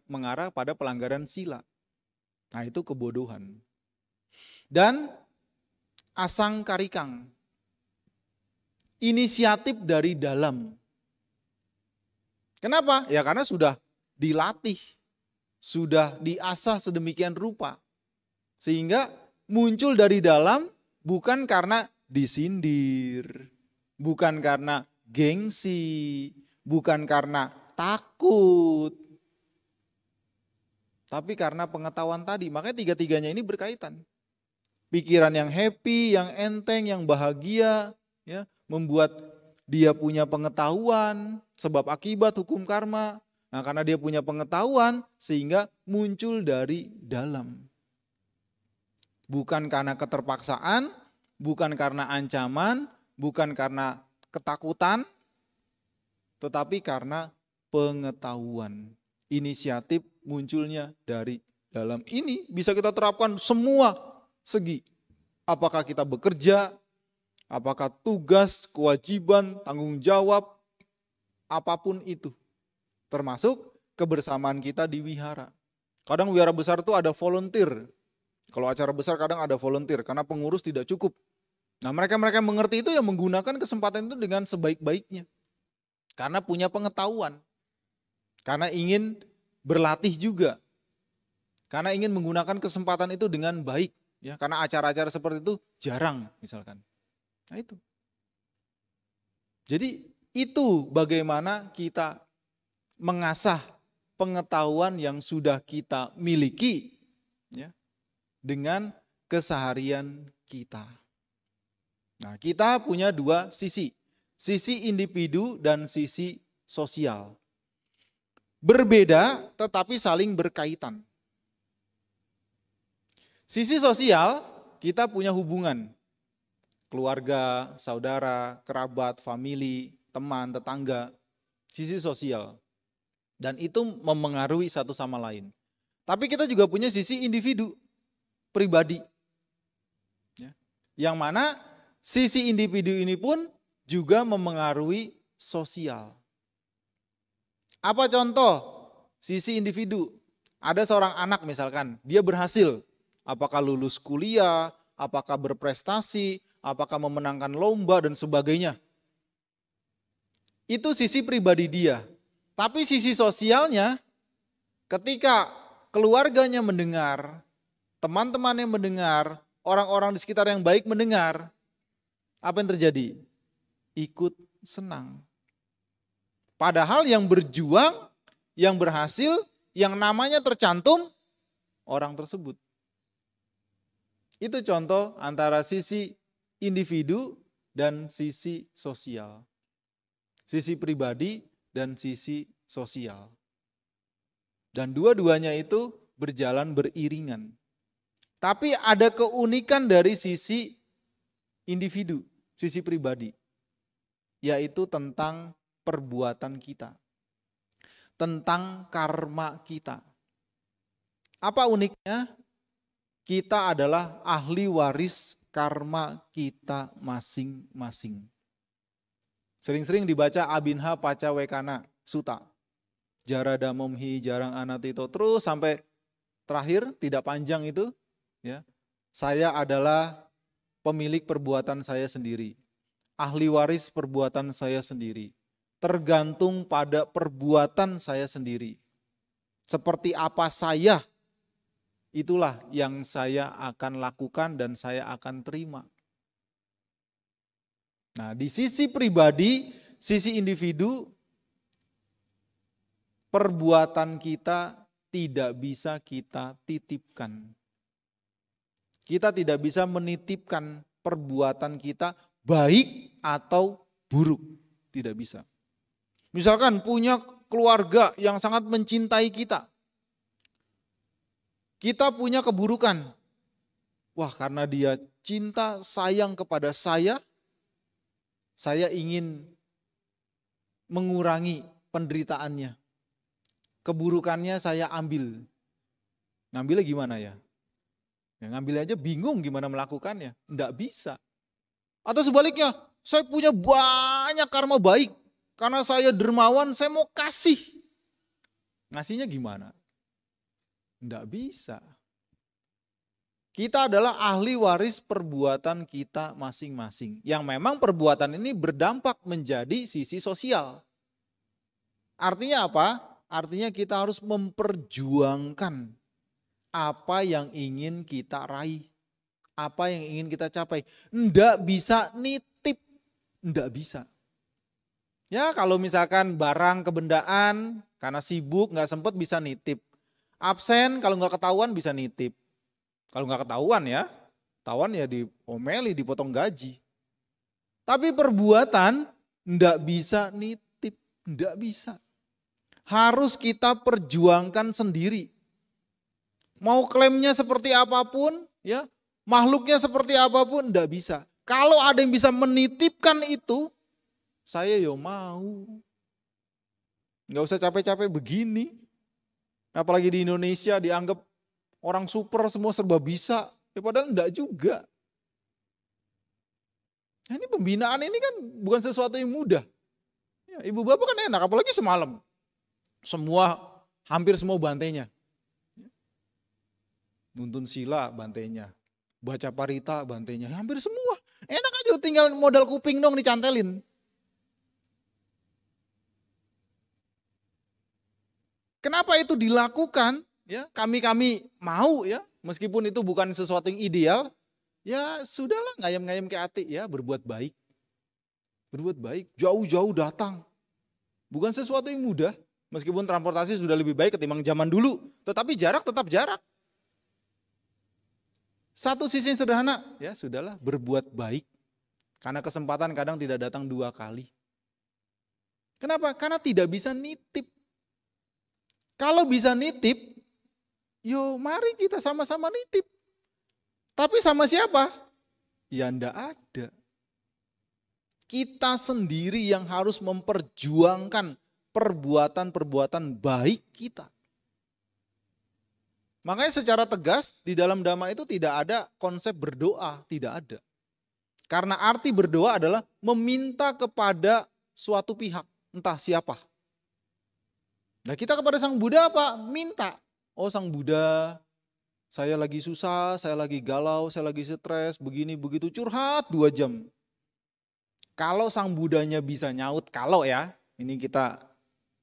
mengarah pada pelanggaran sila. Nah itu kebodohan. Dan asang karikang. Inisiatif dari dalam. Kenapa? Ya karena sudah dilatih. Sudah diasah sedemikian rupa. Sehingga muncul dari dalam bukan karena disindir. Bukan karena gengsi. Bukan karena takut. Tapi karena pengetahuan tadi. Makanya tiga-tiganya ini berkaitan. Pikiran yang happy, yang enteng, yang bahagia. Ya, membuat dia punya pengetahuan. Sebab akibat hukum karma. Nah karena dia punya pengetahuan sehingga muncul dari dalam. Bukan karena keterpaksaan, bukan karena ancaman, bukan karena ketakutan, tetapi karena pengetahuan. Inisiatif munculnya dari dalam. Ini bisa kita terapkan semua segi. Apakah kita bekerja, apakah tugas, kewajiban, tanggung jawab, apapun itu. Termasuk kebersamaan kita di wihara. Kadang wihara besar itu ada volunteer. Kalau acara besar kadang ada volunteer karena pengurus tidak cukup. Nah mereka-mereka yang mengerti itu yang menggunakan kesempatan itu dengan sebaik-baiknya. Karena punya pengetahuan. Karena ingin berlatih juga. Karena ingin menggunakan kesempatan itu dengan baik. Ya, karena acara-acara seperti itu jarang misalkan. Nah itu. Jadi itu bagaimana kita mengasah pengetahuan yang sudah kita miliki ya, dengan keseharian kita. Nah, kita punya dua sisi individu dan sisi sosial. Berbeda tetapi saling berkaitan. Sisi sosial, kita punya hubungan. Keluarga, saudara, kerabat, famili, teman, tetangga. Sisi sosial. Dan itu memengaruhi satu sama lain. Tapi kita juga punya sisi individu, pribadi. Yang mana sisi individu ini pun juga memengaruhi sosial. Apa contoh sisi individu? Ada seorang anak misalkan, dia berhasil. Apakah lulus kuliah, apakah berprestasi, apakah memenangkan lomba dan sebagainya. Itu sisi pribadi dia. Tapi sisi sosialnya, ketika keluarganya mendengar, teman-temannya mendengar, orang-orang di sekitar yang baik mendengar, apa yang terjadi? Ikut senang. Padahal yang berjuang, yang berhasil, yang namanya tercantum, orang tersebut. Itu contoh antara sisi individu dan sisi sosial. Sisi pribadi dan sisi sosial. Dan dua-duanya itu berjalan beriringan. Tapi ada keunikan dari sisi individu, sisi pribadi. Yaitu tentang perbuatan kita. Tentang karma kita. Apa uniknya? Kita adalah ahli waris karma kita masing-masing. Sering-sering dibaca Abinha Paca Wekana Suta. Jarada Momhi Jarang Anatito. Terus sampai terakhir, tidak panjang itu. Ya, saya adalah pemilik perbuatan saya sendiri. Ahli waris perbuatan saya sendiri. Tergantung pada perbuatan saya sendiri. Seperti apa saya, itulah yang saya akan lakukan dan saya akan terima. Nah, di sisi pribadi, sisi individu, perbuatan kita tidak bisa kita titipkan. Kita tidak bisa menitipkan perbuatan kita baik atau buruk. Tidak bisa. Misalkan punya keluarga yang sangat mencintai kita. Kita punya keburukan. Wah, karena dia cinta, sayang kepada saya ingin mengurangi penderitaannya. Keburukannya saya ambil. Ngambilnya gimana ya? Ngambil aja bingung gimana melakukannya. Enggak bisa. Atau sebaliknya, saya punya banyak karma baik. Karena saya dermawan, saya mau kasih. Ngasihnya gimana? Enggak bisa. Kita adalah ahli waris perbuatan kita masing-masing. Yang memang perbuatan ini berdampak menjadi sisi sosial. Artinya apa? Artinya kita harus memperjuangkan apa yang ingin kita raih. Apa yang ingin kita capai. Enggak bisa nitip. Enggak bisa. Ya kalau misalkan barang kebendaan, karena sibuk nggak sempat bisa nitip. Absen kalau nggak ketahuan bisa nitip. Kalau nggak ketahuan ya diomeli, dipotong gaji. Tapi perbuatan nggak bisa nitip, nggak bisa. Harus kita perjuangkan sendiri. Mau klaimnya seperti apapun, ya makhluknya seperti apapun, nggak bisa. Kalau ada yang bisa menitipkan itu, saya mau. Nggak usah capek-capek begini. Apalagi di Indonesia dianggap orang super semua serba bisa. Ya padahal enggak juga. Nah, ini pembinaan ini kan bukan sesuatu yang mudah. Ya, ibu bapak kan enak, apalagi semalam. Hampir semua bantainya. Nuntun sila bantainya. Baca parita bantainya. Hampir semua. Enak aja tinggal modal kuping dong dicantelin. Kenapa itu dilakukan? Ya, kami mau ya, meskipun itu bukan sesuatu yang ideal, ya sudahlah ngayam-ngayam ke hati ya, berbuat baik. Berbuat baik, jauh-jauh datang. Bukan sesuatu yang mudah, meskipun transportasi sudah lebih baik ketimbang zaman dulu, tetapi jarak tetap jarak. Satu sisi yang sederhana, ya sudahlah berbuat baik. Karena kesempatan kadang tidak datang 2 kali. Kenapa? Karena tidak bisa nitip. Kalau bisa nitip, yo mari kita sama-sama nitip. Tapi sama siapa? Ya enggak ada. Kita sendiri yang harus memperjuangkan perbuatan-perbuatan baik kita. Makanya secara tegas di dalam Dhamma itu tidak ada konsep berdoa, tidak ada. Karena arti berdoa adalah meminta kepada suatu pihak, entah siapa. Nah kita kepada Sang Buddha apa? Minta. Oh Sang Buddha, saya lagi susah, saya lagi galau, saya lagi stres, begini begitu, curhat 2 jam. Kalau Sang Buddhanya bisa nyaut, kalau ya, ini kita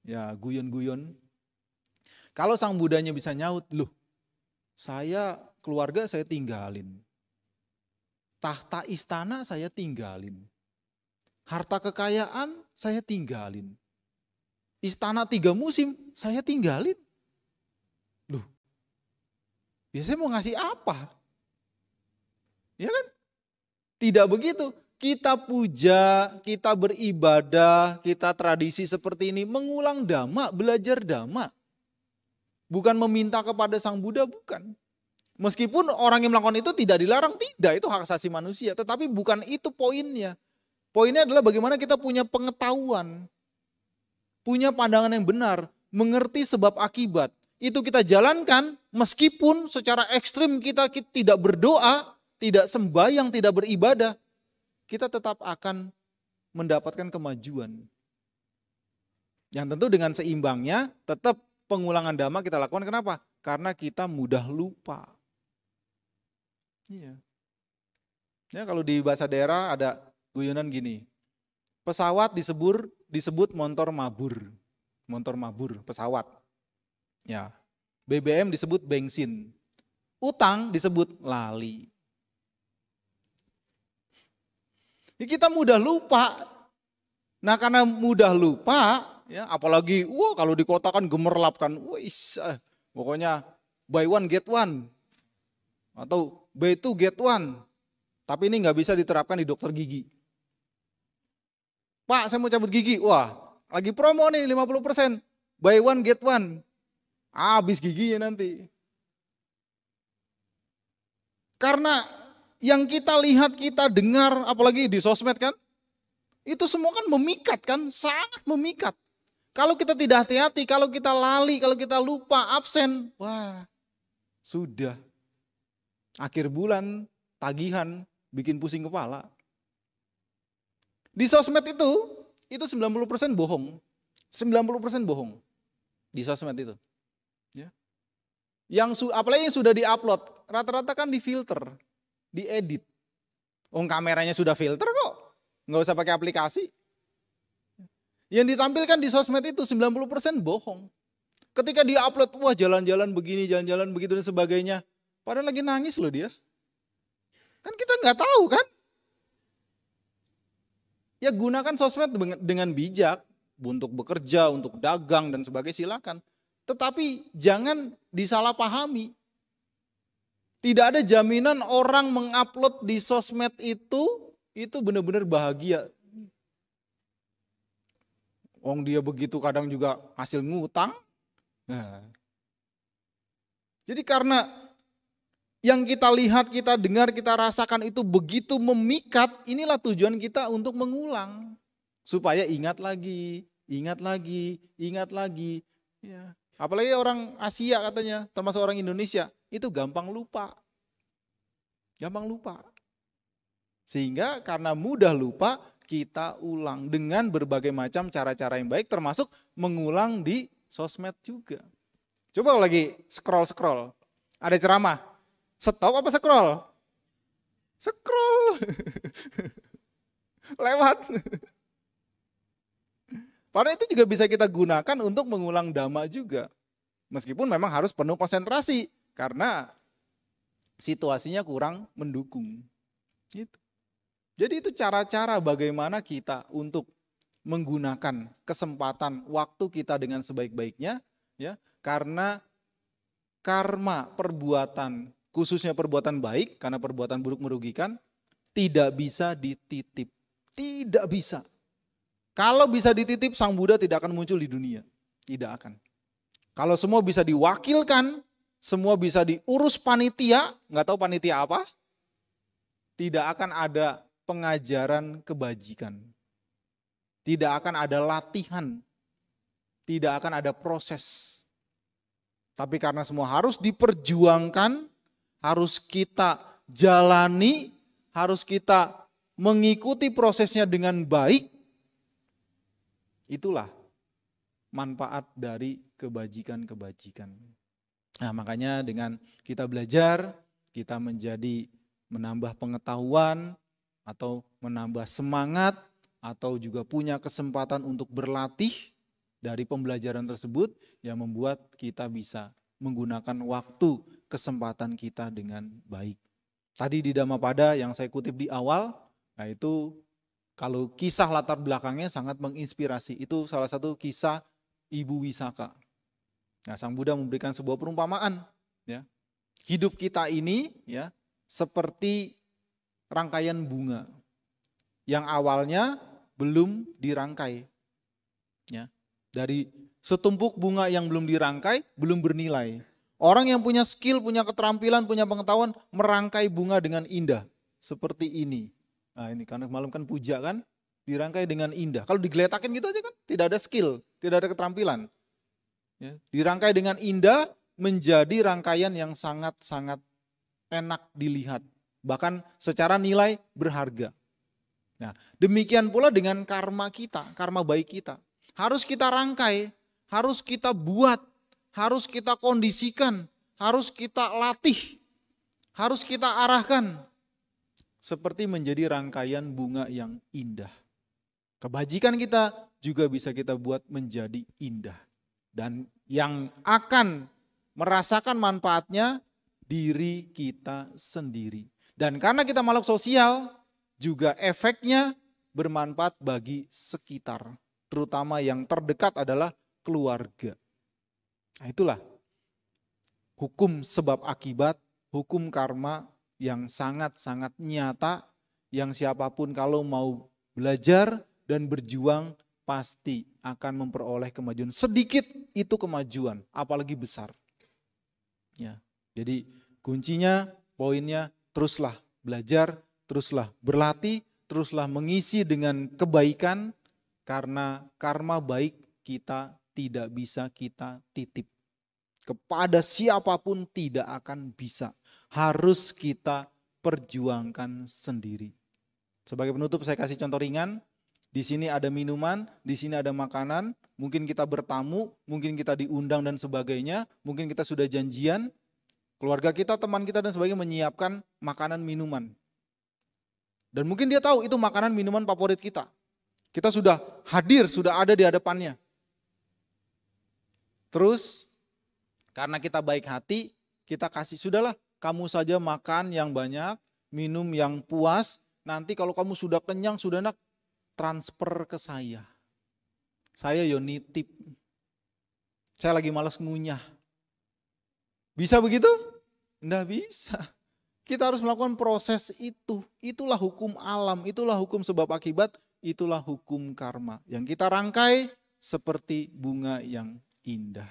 ya guyon-guyon. Kalau Sang Buddhanya bisa nyaut, loh keluarga saya tinggalin. Tahta istana saya tinggalin. Harta kekayaan saya tinggalin. Istana 3 musim saya tinggalin. Loh, biasanya mau ngasih apa? Ya kan? Tidak begitu. Kita puja, kita beribadah, kita tradisi seperti ini. Mengulang Dhamma, belajar Dhamma. Bukan meminta kepada Sang Buddha, bukan. Meskipun orang yang melakukan itu tidak dilarang, tidak. Itu hak asasi manusia. Tetapi bukan itu poinnya. Poinnya adalah bagaimana kita punya pengetahuan. Punya pandangan yang benar. Mengerti sebab akibat. Itu kita jalankan meskipun secara ekstrim kita tidak berdoa, tidak sembahyang, tidak beribadah. Kita tetap akan mendapatkan kemajuan. Yang tentu dengan seimbangnya tetap pengulangan Dhamma kita lakukan. Kenapa? Karena kita mudah lupa. Iya. Ya, kalau di bahasa daerah ada guyonan gini. Pesawat disebut motor mabur. Motor mabur, pesawat. Ya. BBM disebut bensin. Utang disebut lali. Kita mudah lupa. Nah, karena mudah lupa, ya apalagi kalau di kota kan gemerlap kan. Pokoknya buy one get one atau buy two get one. Tapi ini nggak bisa diterapkan di dokter gigi. Pak, saya mau cabut gigi. Wah, lagi promo nih 50%. Buy one get one. Habis giginya nanti. Karena yang kita lihat, kita dengar, apalagi di sosmed kan, itu semua kan memikat kan, sangat memikat. Kalau kita tidak hati-hati, kalau kita lali, kalau kita lupa, absen, wah sudah. Akhir bulan, tagihan, bikin pusing kepala. Di sosmed itu 90% bohong. 90% bohong. Di sosmed itu. Ya. Apalagi yang sudah diupload, rata-rata kan difilter, diedit. Kameranya sudah filter kok, nggak usah pakai aplikasi. Yang ditampilkan di sosmed itu 90% bohong. Ketika dia upload, wah jalan-jalan begini, jalan-jalan begitu dan sebagainya. Padahal lagi nangis loh dia. Kan kita nggak tahu kan. Ya gunakan sosmed dengan bijak. Untuk bekerja, untuk dagang dan sebagainya silakan. Tetapi jangan disalahpahami. Tidak ada jaminan orang mengupload di sosmed itu benar-benar bahagia. Dia begitu kadang juga hasil ngutang. Nah. Jadi karena yang kita lihat, kita dengar, kita rasakan itu begitu memikat, inilah tujuan kita untuk mengulang. Supaya ingat lagi, ingat lagi, ingat lagi. Ya. Apalagi orang Asia katanya, termasuk orang Indonesia, itu gampang lupa. Gampang lupa. Sehingga karena mudah lupa, kita ulang dengan berbagai macam cara-cara yang baik, termasuk mengulang di sosmed juga. Coba lagi scroll-scroll, ada ceramah, stop apa scroll? Scroll. Lewat. Padahal itu juga bisa kita gunakan untuk mengulang Dhamma juga. Meskipun memang harus penuh konsentrasi karena situasinya kurang mendukung. Gitu. Jadi itu cara-cara bagaimana kita untuk menggunakan kesempatan waktu kita dengan sebaik-baiknya, ya, karena karma perbuatan, khususnya perbuatan baik, karena perbuatan buruk merugikan, tidak bisa dititip. Tidak bisa. Kalau bisa dititip, Sang Buddha tidak akan muncul di dunia. Tidak akan. Kalau semua bisa diwakilkan, semua bisa diurus panitia, nggak tahu panitia apa, tidak akan ada pengajaran kebajikan. Tidak akan ada latihan. Tidak akan ada proses. Tapi karena semua harus diperjuangkan, harus kita jalani, harus kita mengikuti prosesnya dengan baik, itulah manfaat dari kebajikan-kebajikan. Nah, makanya dengan kita belajar, kita menambah pengetahuan, atau menambah semangat, atau juga punya kesempatan untuk berlatih dari pembelajaran tersebut yang membuat kita bisa menggunakan waktu kesempatan kita dengan baik. Tadi di Dhammapada yang saya kutip di awal, nah itu kalau kisah latar belakangnya sangat menginspirasi. Itu salah satu kisah Ibu Wisaka. Nah, Sang Buddha memberikan sebuah perumpamaan, ya. Hidup kita ini, ya, seperti rangkaian bunga yang awalnya belum dirangkai, ya. Dari setumpuk bunga yang belum dirangkai, belum bernilai. Orang yang punya skill, punya keterampilan, punya pengetahuan, merangkai bunga dengan indah. Seperti ini. Nah ini karena malam kan puja kan, dirangkai dengan indah. Kalau digeletakin gitu aja kan, tidak ada skill, tidak ada keterampilan. Ya, dirangkai dengan indah, menjadi rangkaian yang sangat-sangat enak dilihat. Bahkan secara nilai berharga. Nah, demikian pula dengan karma kita, karma baik kita. Harus kita rangkai, harus kita buat, harus kita kondisikan, harus kita latih, harus kita arahkan. Seperti menjadi rangkaian bunga yang indah. Kebajikan kita juga bisa kita buat menjadi indah. Dan yang akan merasakan manfaatnya diri kita sendiri. Dan karena kita makhluk sosial, juga efeknya bermanfaat bagi sekitar. Terutama yang terdekat adalah keluarga. Nah, itulah hukum sebab akibat, hukum karma yang sangat-sangat nyata, yang siapapun kalau mau belajar dan berjuang pasti akan memperoleh kemajuan. Sedikit itu kemajuan, apalagi besar. Ya, jadi kuncinya, poinnya, teruslah belajar, teruslah berlatih, teruslah mengisi dengan kebaikan, karena karma baik kita tidak bisa kita titip. Kepada siapapun tidak akan bisa. Harus kita perjuangkan sendiri. Sebagai penutup saya kasih contoh ringan. Di sini ada minuman, di sini ada makanan. Mungkin kita bertamu, mungkin kita diundang dan sebagainya. Mungkin kita sudah janjian. Keluarga kita, teman kita dan sebagainya menyiapkan makanan minuman. Dan mungkin dia tahu itu makanan minuman favorit kita. Kita sudah hadir, sudah ada di hadapannya. Terus karena kita baik hati, kita kasih, sudahlah kamu saja makan yang banyak, minum yang puas. Nanti kalau kamu sudah kenyang, sudah enak, transfer ke saya. Saya yo nitip. Saya lagi malas ngunyah. Bisa begitu? Enggak bisa. Kita harus melakukan proses itu. Itulah hukum alam, itulah hukum sebab akibat, itulah hukum karma. Yang kita rangkai seperti bunga yang indah.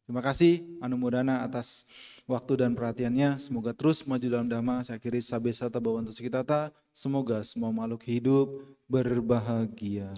Terima kasih Anumodana atas waktu dan perhatiannya. Semoga terus maju dalam dhamma. Saya akhiri sabesata bhavantu sukhitata. Semoga semua makhluk hidup berbahagia.